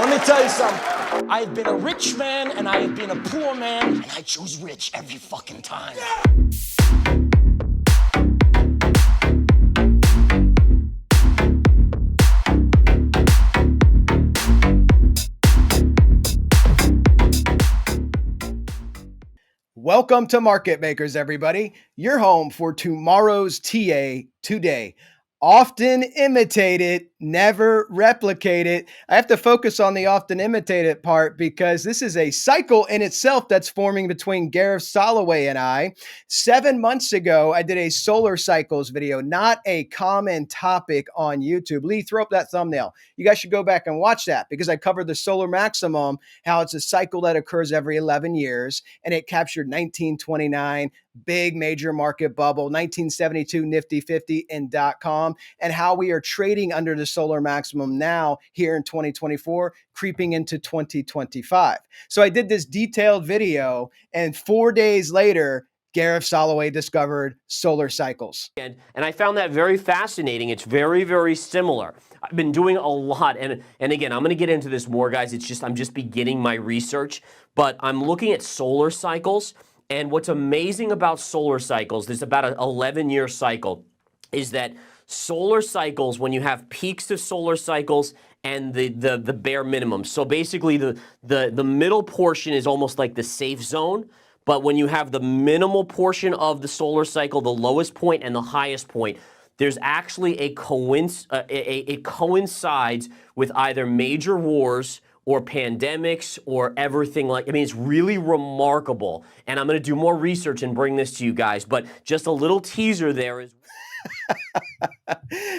Let me tell you something. I've been a rich man and I have been a poor man, and I choose rich every fucking time. Welcome to Market Makers, everybody. Your home for tomorrow's TA today. Often imitated, never replicated. I have to focus on the often imitated part because this is a cycle in itself that's forming between Gareth Soloway and I. 7 months ago, I did a solar cycles video, not a common topic on YouTube. Lee, throw up that thumbnail. You guys should go back and watch that because I covered the solar maximum, how it's a cycle that occurs every 11 years, and it captured 1929, big major market bubble, 1972 Nifty 50 and .com, and how we are trading under the solar maximum now here in 2024, creeping into 2025. So I did this detailed video, and 4 days later, Gareth Soloway discovered solar cycles. And I found that very fascinating. It's very, very similar. I've been doing a lot, and again, I'm going to get into this more, guys. I'm just beginning my research, but I'm looking at solar cycles. And what's amazing about solar cycles, this is about an 11-year cycle, is that solar cycles, when you have peaks of solar cycles and the bare minimum. So basically the middle portion is almost like the safe zone, but when you have the minimal portion of the solar cycle, the lowest point and the highest point, there's actually it coincides with either major wars or pandemics or everything like, I mean, it's really remarkable. And I'm going to do more research and bring this to you guys, but just a little teaser there is.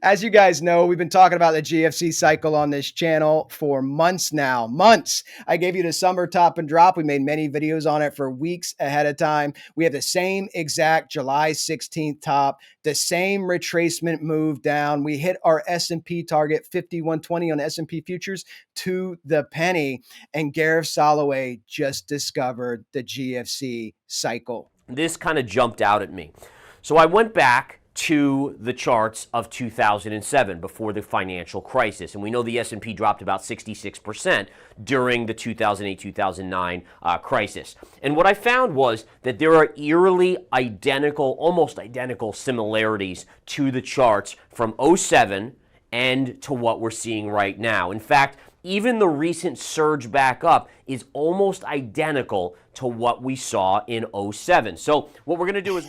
As you guys know, we've been talking about the GFC cycle on this channel for months now. Months. I gave you the summer top and drop. We made many videos on it for weeks ahead of time. We have the same exact July 16th top, the same retracement move down. We hit our S&P target 5120 on S&P futures to the penny. And Gareth Soloway just discovered the GFC cycle. This kind of jumped out at me. So I went back to the charts of 2007 before the financial crisis. And we know the S&P dropped about 66% during the 2008-2009 crisis. And what I found was that there are eerily identical, almost identical similarities to the charts from 07 and to what we're seeing right now. In fact, even the recent surge back up is almost identical to what we saw in 07. So what we're going to do is...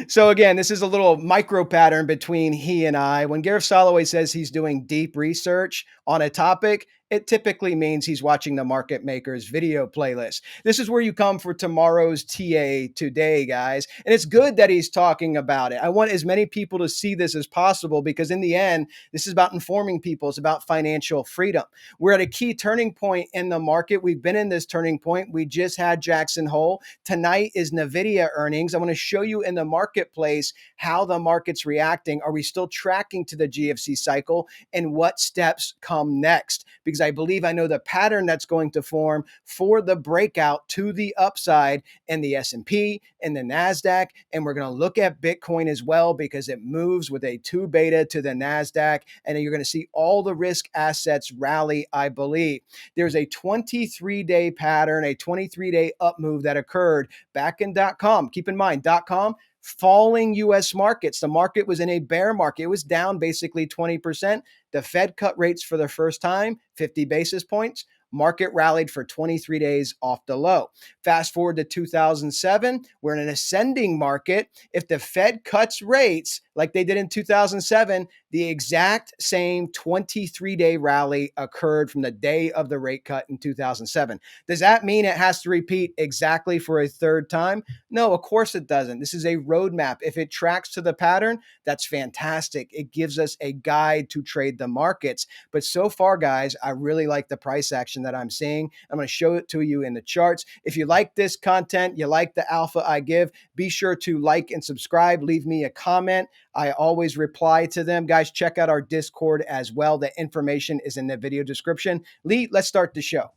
So again, this is a little micro pattern between he and I. When Gareth Soloway says he's doing deep research on a topic, it typically means he's watching the Market Makers video playlist. This is where you come for tomorrow's TA today, guys. And it's good that he's talking about it. I want as many people to see this as possible because in the end, this is about informing people. It's about financial freedom. We're at a key turning point in the market. We've been in this turning point. We just had Jackson Hole. Tonight is NVIDIA earnings. I want to show you in the marketplace how the market's reacting. Are we still tracking to the GFC cycle? And what steps come next? Because I believe I know the pattern that's going to form for the breakout to the upside in the S&P and the NASDAQ. And we're going to look at Bitcoin as well because it moves with a 2 beta to the NASDAQ. And you're going to see all the risk assets rally, I believe. There's a 23-day pattern, a 23-day up move that occurred back in .com. Keep in mind, .com, falling U.S. markets. The market was in a bear market. It was down basically 20%. The Fed cut rates for the first time, 50 basis points. Market rallied for 23 days off the low. Fast forward to 2007, we're in an ascending market. If the Fed cuts rates like they did in 2007, the exact same 23-day rally occurred from the day of the rate cut in 2007. Does that mean it has to repeat exactly for a third time? No, of course it doesn't. This is a roadmap. If it tracks to the pattern, that's fantastic. It gives us a guide to trade the markets. But so far, guys, I really like the price action that I'm seeing. I'm going to show it to you in the charts. If you like this content, you like the alpha I give, be sure to like and subscribe. Leave me a comment. I always reply to them. Guys, check out our Discord as well. The information is in the video description. Lee, let's start the show.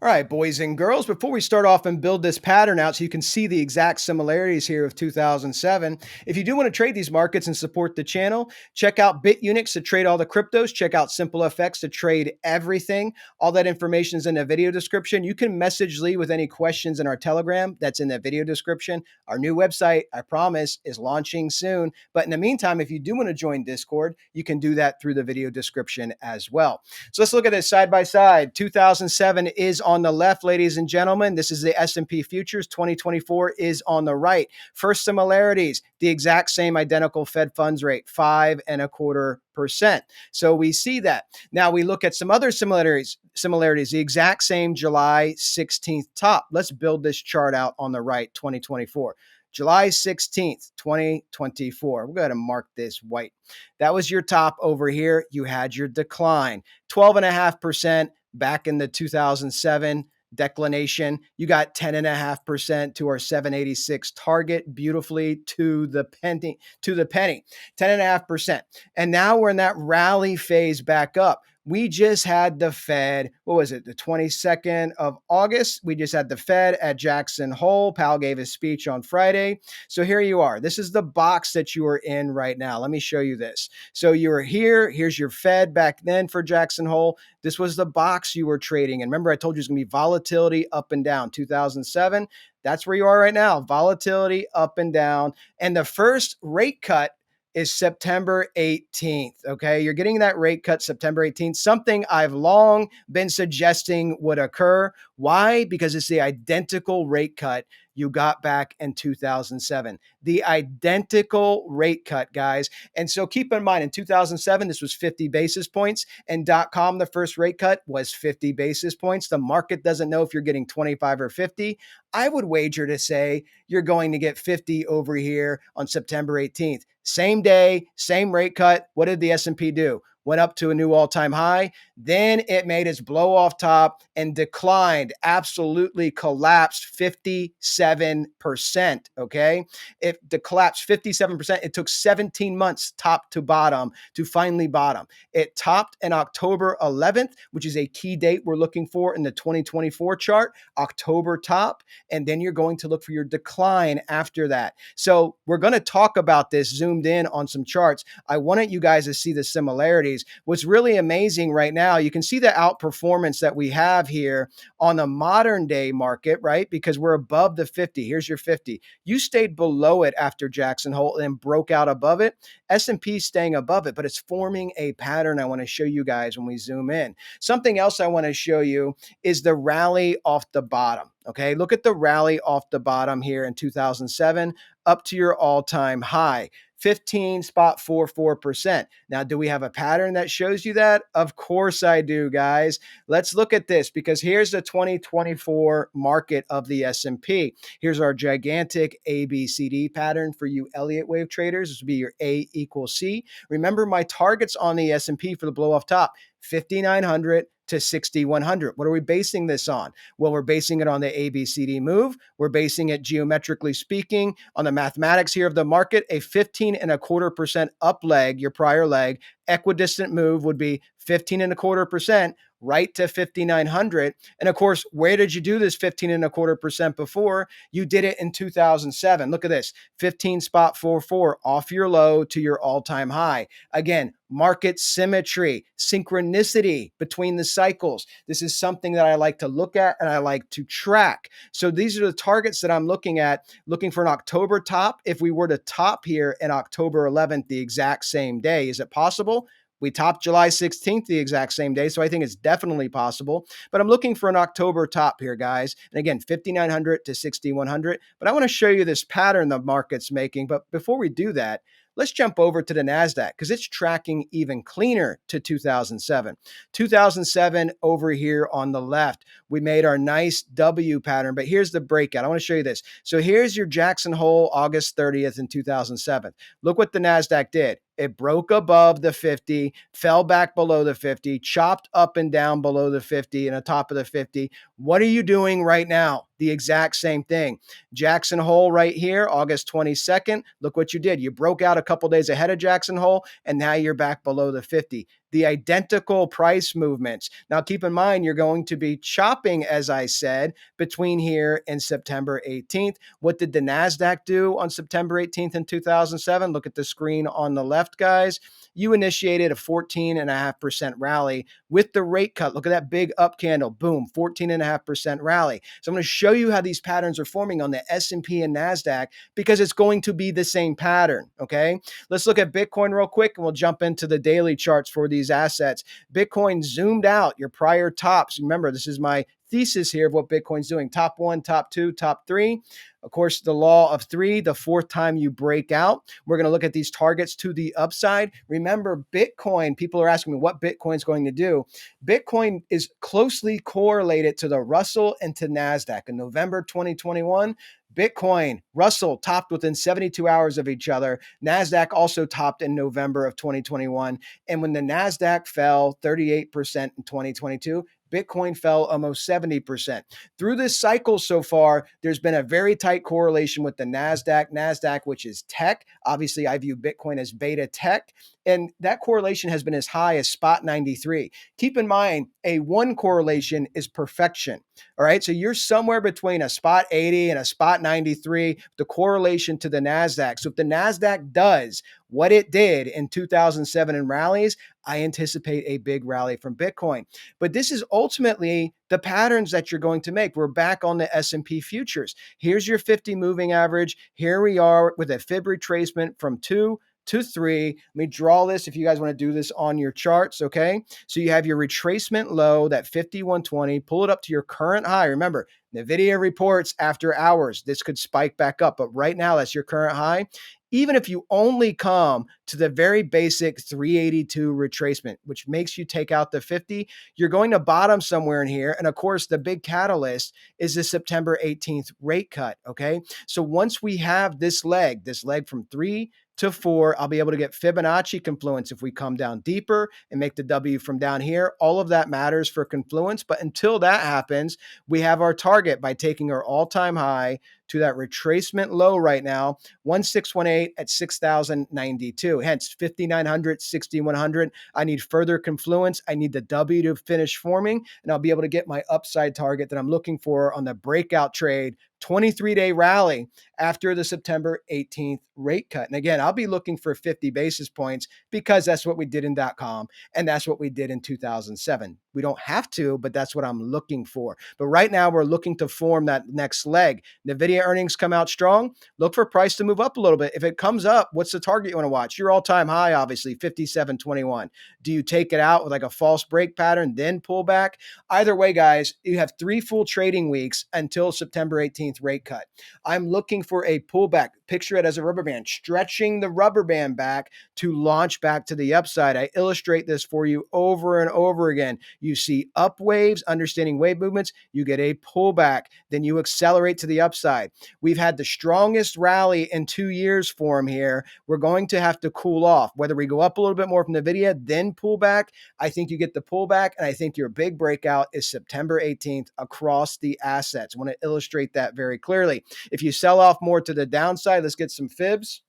All right, boys and girls, before we start off and build this pattern out so you can see the exact similarities here of 2007, if you do want to trade these markets and support the channel, check out Bitunix to trade all the cryptos, check out SimpleFX to trade everything. All that information is in the video description. You can message Lee with any questions in our Telegram. That's in the video description. Our new website, I promise, is launching soon. But in the meantime, if you do want to join Discord, you can do that through the video description as well. So let's look at this side by side. 2007 is on the left, ladies and gentlemen. This is the S&P futures. 2024 is on the right. First similarities, the exact same identical Fed funds rate, 5.25%. So we see that. Now we look at some other similarities, the exact same July 16th top. Let's build this chart out on the right, 2024. July 16th, 2024. We're going to mark this white. That was your top over here. You had your decline, 12.5% back in the 2007 declination. You got 10.5% to our 786 target, beautifully to the penny, 10.5%. And now we're in that rally phase back up. We just had the Fed, what was it, the 22nd of August? We just had the Fed at Jackson Hole. Powell gave his speech on Friday. So here you are. This is the box that you are in right now. Let me show you this. So you were here. Here's your Fed back then for Jackson Hole. This was the box you were trading. And remember, I told you it's going to be volatility up and down. 2007, that's where you are right now. Volatility up and down. And the first rate cut is September 18th, okay? You're getting that rate cut September 18th, something I've long been suggesting would occur. Why? Because it's the identical rate cut you got back in 2007. The identical rate cut, guys. And so keep in mind, in 2007, this was 50 basis points, and .com, the first rate cut, was 50 basis points. The market doesn't know if you're getting 25 or 50. I would wager to say you're going to get 50 over here on September 18th. Same day, same rate cut. What did the S&P do? Went up to a new all-time high. Then it made its blow off top and declined, absolutely collapsed 57%, okay? It collapsed 57%. It took 17 months top to bottom to finally bottom. It topped in October 11th, which is a key date we're looking for in the 2024 chart, October top, and then you're going to look for your decline after that. So we're going to talk about this zoomed in on some charts. I wanted you guys to see the similarities. What's really amazing right now, you can see the outperformance that we have here on the modern day market, right? Because we're above the 50. Here's your 50. You stayed below it after Jackson Hole and broke out above it. S&P staying above it, but it's forming a pattern I want to show you guys when we zoom in. Something else I want to show you is the rally off the bottom. Okay, look at the rally off the bottom here in 2007 up to your all-time high. 15.44%. Now, do we have a pattern that shows you that? Of course I do, guys. Let's look at this because here's the 2024 market of the S&P. Here's our gigantic ABCD pattern for you Elliott wave traders. This would be your A equals C. Remember my targets on the S&P for the blow off top, 5,900 to 6,100. What are we basing this on? Well, we're basing it on the ABCD move. We're basing it geometrically speaking on the mathematics here of the market, a 15.25% up leg, your prior leg, equidistant move would be 15.25%. Right to 5,900. And of course, where did you do this 15.25% before? You did it in 2007. Look at this, 15.44 off your low to your all-time high. Again, market symmetry, synchronicity between the cycles. This is something that I like to look at and I like to track. So these are the targets that I'm looking at, looking for an October top. If we were to top here in October 11th, the exact same day, is it possible? We topped July 16th the exact same day, so I think it's definitely possible. But I'm looking for an October top here, guys. And again, 5,900 to 6,100. But I want to show you this pattern the market's making. But before we do that, let's jump over to the NASDAQ because it's tracking even cleaner to 2007. 2007 over here on the left, we made our nice W pattern, but here's the breakout. I want to show you this. So here's your Jackson Hole, August 30th in 2007. Look what the NASDAQ did. It broke above the 50, fell back below the 50, chopped up and down below the 50 and on top of the 50. What are you doing right now? The exact same thing. Jackson Hole right here, August 22nd. Look what you did. You broke out a couple days ahead of Jackson Hole, and now you're back below the 50. the identical price movements. Now, keep in mind, you're going to be chopping, as I said, between here and September 18th. What did the NASDAQ do on September 18th in 2007? Look at the screen on the left, guys. You initiated a 14.5% rally with the rate cut. Look at that big up candle. Boom, 14.5% rally. So I'm going to show you how these patterns are forming on the S&P and NASDAQ because it's going to be the same pattern, okay? Let's look at Bitcoin real quick and we'll jump into the daily charts for these assets. Bitcoin zoomed out your prior tops. Remember, this is my thesis here of what Bitcoin's doing. Top 1, top 2, top 3. Of course, the law of 3, the fourth time you break out. We're going to look at these targets to the upside. Remember, Bitcoin, people are asking me what Bitcoin's going to do. Bitcoin is closely correlated to the Russell and to NASDAQ. In November 2021, Bitcoin, Russell topped within 72 hours of each other. NASDAQ also topped in November of 2021. And when the NASDAQ fell 38% in 2022, Bitcoin fell almost 70%. Through this cycle so far, there's been a very tight correlation with the NASDAQ, which is tech. Obviously, I view Bitcoin as beta tech. And that correlation has been as high as spot 93. Keep in mind, a 1 correlation is perfection. All right. So you're somewhere between a spot 80 and a spot 93, the correlation to the NASDAQ. So if the NASDAQ does what it did in 2007 in rallies, I anticipate a big rally from Bitcoin. But this is ultimately the patterns that you're going to make. We're back on the S&P futures. Here's your 50 moving average. Here we are with a fib retracement from 2 to 3. Let me draw this if you guys want to do this on your charts, okay? So you have your retracement low, that 5120, pull it up to your current high. Remember, NVIDIA reports after hours, this could spike back up, but right now that's your current high. Even if you only come to the very basic 382 retracement, which makes you take out the 50, you're going to bottom somewhere in here. And of course, the big catalyst is the September 18th rate cut, okay? So once we have this leg from 3 to 4, I'll be able to get Fibonacci confluence if we come down deeper and make the W from down here. All of that matters for confluence. But until that happens, we have our target by taking our all-time high to that retracement low right now, 1618 at 6,092. Hence, 5,900, 6,100. I need further confluence. I need the W to finish forming, and I'll be able to get my upside target that I'm looking for on the breakout trade 23-day rally after the September 18th rate cut. And again, I'll be looking for 50 basis points because that's what we did in .com and that's what we did in 2007. We don't have to, but that's what I'm looking for. But right now, we're looking to form that next leg. NVIDIA earnings come out strong. Look for price to move up a little bit. If it comes up, what's the target you want to watch? Your all-time high, obviously, 57.21. Do you take it out with like a false break pattern, then pull back? Either way, guys, you have 3 full trading weeks until September 18th rate cut. I'm looking for a pullback. Picture it as a rubber band, stretching the rubber band back to launch back to the upside. I illustrate this for you over and over again. You see up waves, understanding wave movements, you get a pullback, then you accelerate to the upside. We've had the strongest rally in 2 years form here. We're going to have to cool off. Whether we go up a little bit more from NVIDIA, then pull back, I think you get the pullback, and I think your big breakout is September 18th across the assets. I want to illustrate that very clearly. If you sell off more to the downside, let's get some fibs.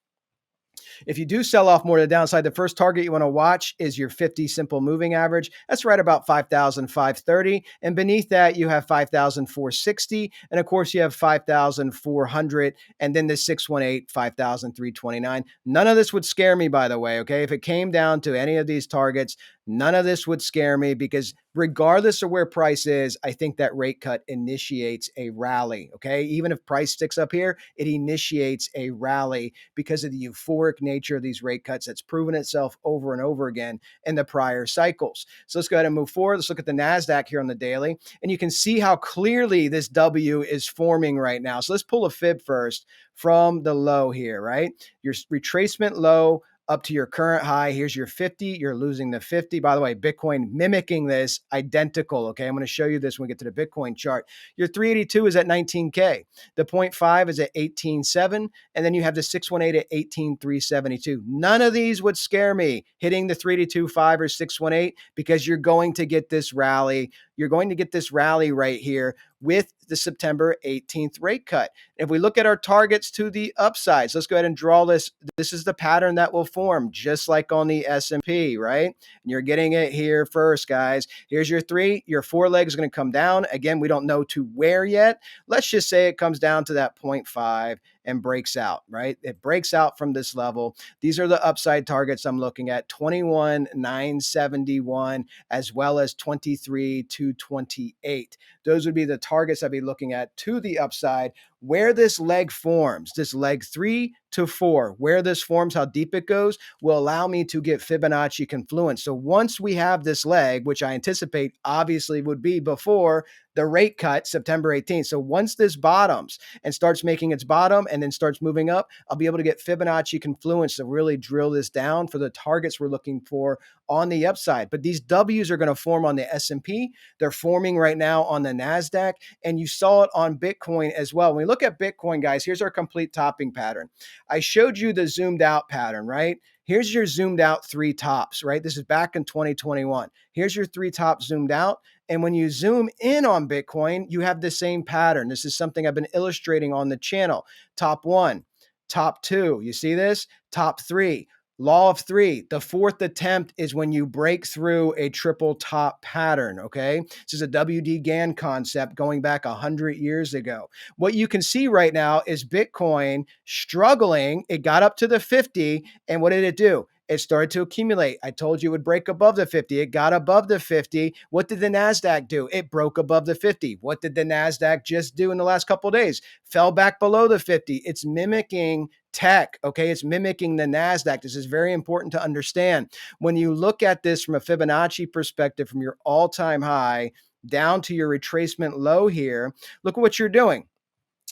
If you do sell off more to the downside, the first target you want to watch is your 50 simple moving average. That's right about 5,530. And beneath that, you have 5,460. And of course, you have 5,400. And then the 618, 5,329. None of this would scare me, by the way, okay? If it came down to any of these targets, none of this would scare me because regardless of where price is, I think that rate cut initiates a rally, okay? Even if price sticks up here, it initiates a rally because of the euphoric nature of these rate cuts that's proven itself over and over again in the prior cycles. So let's go ahead and move forward. Let's look at the NASDAQ here on the daily, and you can see how clearly this W is forming right now. So let's pull a fib first from the low here, right? Your retracement low up to your current high. Here's your 50. You're losing the 50. By the way, Bitcoin mimicking this identical. Okay. I'm going to show you this when we get to the Bitcoin chart. Your 382 is at 19K. The 0.5 is at 18.7. And then you have the 618 at 18,372. None of these would scare me hitting the 382.5 or 618 because you're going to get this rally. you're going to get this rally right here with the September 18th rate cut. If we look at our targets to the upsides, let's go ahead and draw this. This is the pattern that will form just like on the S&P, right? And you're getting it here first, guys. Here's your 3. Your 4 leg is going to come down. Again, we don't know to where yet. Let's just say it comes down to that 0.5 and breaks out, right? It breaks out from this level. These are the upside targets I'm looking at, 21,971 as well as 23,228. Those would be the targets I'd be looking at to the upside. Where this leg forms, this leg 3 to 4, where this forms, how deep it goes, will allow me to get Fibonacci confluence. So once we have this leg, which I anticipate obviously would be before the rate cut September 18th. So once this bottoms and starts making its bottom and then starts moving up, I'll be able to get Fibonacci confluence to really drill this down for the targets we're looking for on the upside. But these W's are going to form on the S&P. They're forming right now on the NASDAQ, and you saw it on Bitcoin as well. When we look at Bitcoin, guys, here's our complete topping pattern. I showed you the zoomed out pattern, right? Here's your zoomed out 3 tops, right? This is back in 2021. Here's your 3 tops zoomed out. And when you zoom in on Bitcoin, you have the same pattern. This is something I've been illustrating on the channel. Top 1, top 2. You see this? Top 3. Law of 3. The 4th attempt is when you break through a triple top pattern, okay? This is a WD Gann concept going back 100 years ago. What you can see right now is Bitcoin struggling. It got up to the 50, and what did it do? It started to accumulate. I told you it would break above the 50. It got above the 50. What did the NASDAQ do? It broke above the 50. What did the NASDAQ just do in the last couple of days? Fell back below the 50. It's mimicking tech, okay? It's mimicking the NASDAQ. This is very important to understand. When you look at this from a Fibonacci perspective, from your all-time high down to your retracement low here, look at what you're doing.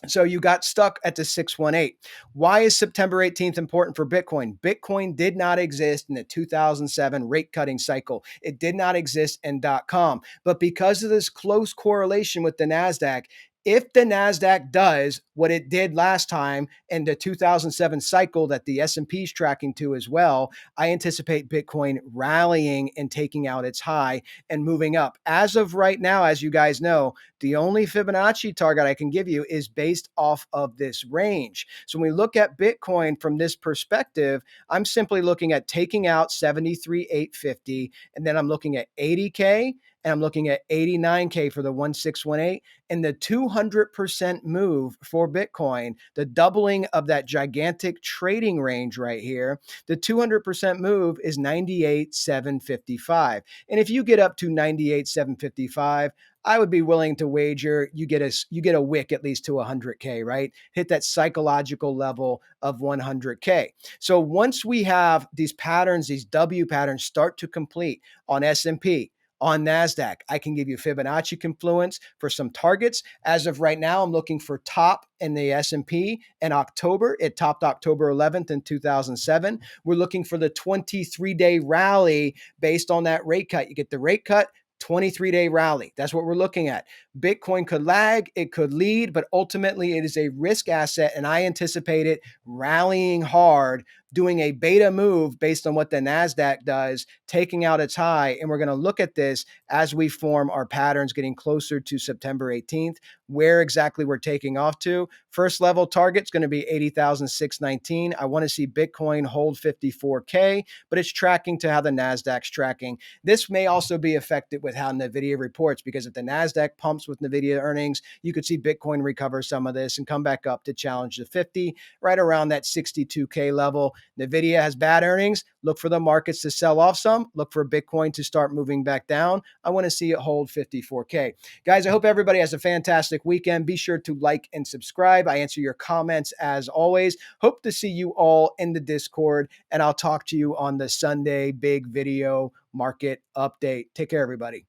So you got stuck at the 618. Why is September 18th important for Bitcoin? Bitcoin did not exist in the 2007 rate cutting cycle. It did not exist in .com. But because of this close correlation with the NASDAQ, if the NASDAQ does what it did last time in the 2007 cycle that the S&P is tracking to as well, I anticipate Bitcoin rallying and taking out its high and moving up. As of right now, as you guys know, the only Fibonacci target I can give you is based off of this range. So when we look at Bitcoin from this perspective, I'm simply looking at taking out 73,850, and then I'm looking at 80K, and I'm looking at 89K for the 1618, and the 200% move for Bitcoin, the doubling of that gigantic trading range right here, the 200% move is 98,755. And if you get up to 98,755, I would be willing to wager you get a wick at least to 100K, right? Hit that psychological level of 100K. So once we have these patterns, these W patterns start to complete on S&P, on NASDAQ, I can give you Fibonacci confluence for some targets. As of right now, I'm looking for top in the S&P in October. It topped October 11th in 2007. We're looking for the 23-day rally based on that rate cut. You get the rate cut, 23-day rally. That's what we're looking at. Bitcoin could lag, it could lead, but ultimately it is a risk asset, and I anticipate it rallying hard, doing a beta move based on what the NASDAQ does, taking out its high. And we're going to look at this as we form our patterns getting closer to September 18th, where exactly we're taking off to. First level target's going to be 80,619. I want to see Bitcoin hold 54K, but it's tracking to how the NASDAQ's tracking. This may also be affected with how NVIDIA reports, because if the NASDAQ pumps with NVIDIA earnings, you could see Bitcoin recover some of this and come back up to challenge the 50, right around that 62K level. NVIDIA has bad earnings. Look for the markets to sell off some. Look for Bitcoin to start moving back down. I want to see it hold 54K. Guys, I hope everybody has a fantastic weekend. Be sure to like and subscribe. I answer your comments as always. Hope to see you all in the Discord, and I'll talk to you on the Sunday big video market update. Take care, everybody.